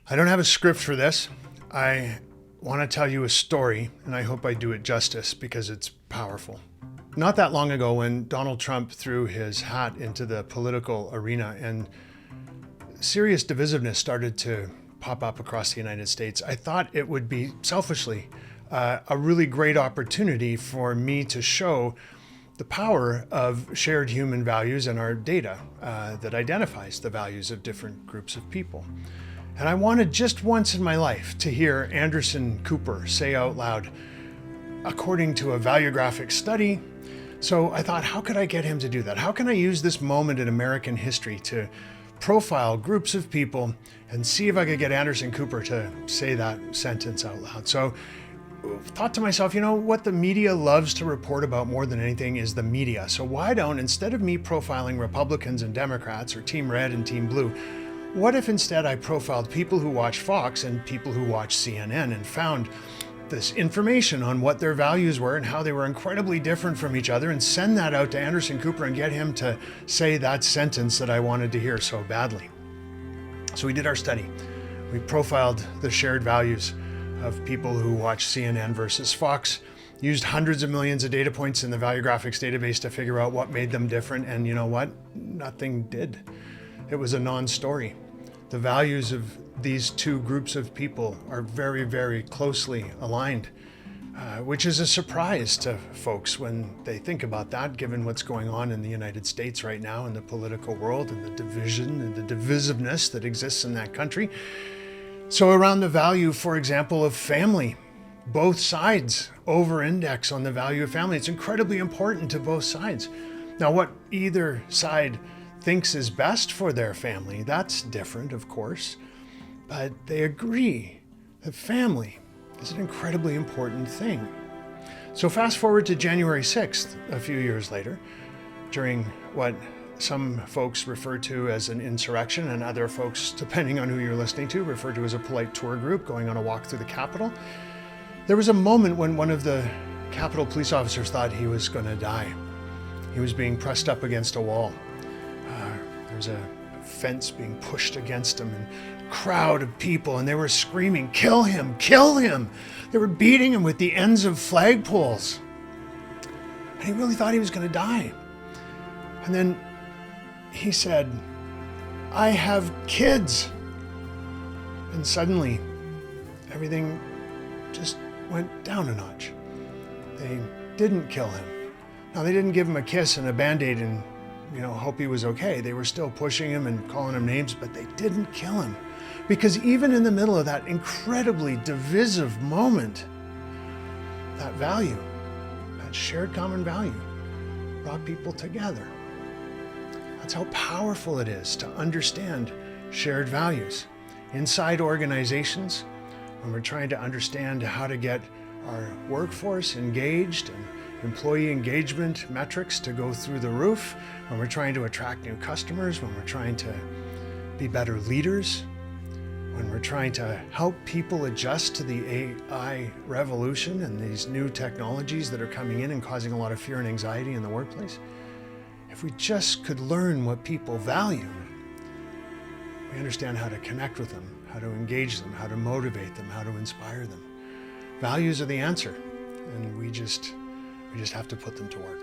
I don't have a script for this. I want to tell you a story, and I hope I do it justice because it's powerful. Not that long ago, when Donald Trump threw his hat into the political arena and serious divisiveness started to pop up across the United States, I thought it would be selfishly a really great opportunity for me to show the power of shared human values and our data that identifies the values of different groups of people. And I wanted just once in my life to hear Anderson Cooper say out loud, according to a valuographic study. So I thought, how could I get him to do that? How can I use this moment in American history to profile groups of people and see if I could get Anderson Cooper to say that sentence out loud? So thought to myself, what the media loves to report about more than anything is the media. So why don't, instead of me profiling Republicans and Democrats or Team Red and Team Blue, what if instead I profiled people who watch Fox and people who watch CNN and found this information on what their values were and how they were incredibly different from each other, and send that out to Anderson Cooper and get him to say that sentence that I wanted to hear so badly. So we did our study. We profiled the shared values of people who watch CNN versus Fox, used hundreds of millions of data points in the Valuegraphics database to figure out what made them different, and you know what? Nothing did. It was a non-story. The values of these two groups of people are very, very closely aligned, which is a surprise to folks when they think about that, given what's going on in the United States right now in the political world and the division and the divisiveness that exists in that country. So around the value, for example, of family, both sides over-index on the value of family. It's incredibly important to both sides. Now, what either side thinks is best for their family, that's different, of course, but they agree that family is an incredibly important thing. So fast forward to January 6th, a few years later, during what some folks refer to as an insurrection, and other folks, depending on who you're listening to, refer to as a polite tour group going on a walk through the Capitol. There was a moment when one of the Capitol police officers thought he was going to die. He was being pressed up against a wall. There was a fence being pushed against him, and a crowd of people, and they were screaming, "Kill him! Kill him!" They were beating him with the ends of flagpoles. And he really thought he was going to die. And then he said, "I have kids." And suddenly, everything just went down a notch. They didn't kill him. Now, they didn't give him a kiss and a Band-Aid and, hope he was okay. They were still pushing him and calling him names, but they didn't kill him. Because even in the middle of that incredibly divisive moment, that value, that shared common value, brought people together. That's how powerful it is to understand shared values. Inside organizations, when we're trying to understand how to get our workforce engaged and employee engagement metrics to go through the roof, when we're trying to attract new customers, when we're trying to be better leaders, when we're trying to help people adjust to the AI revolution and these new technologies that are coming in and causing a lot of fear and anxiety in the workplace. If we just could learn what people value, we understand how to connect with them, how to engage them, how to motivate them, how to inspire them. Values are the answer, and we just have to put them to work.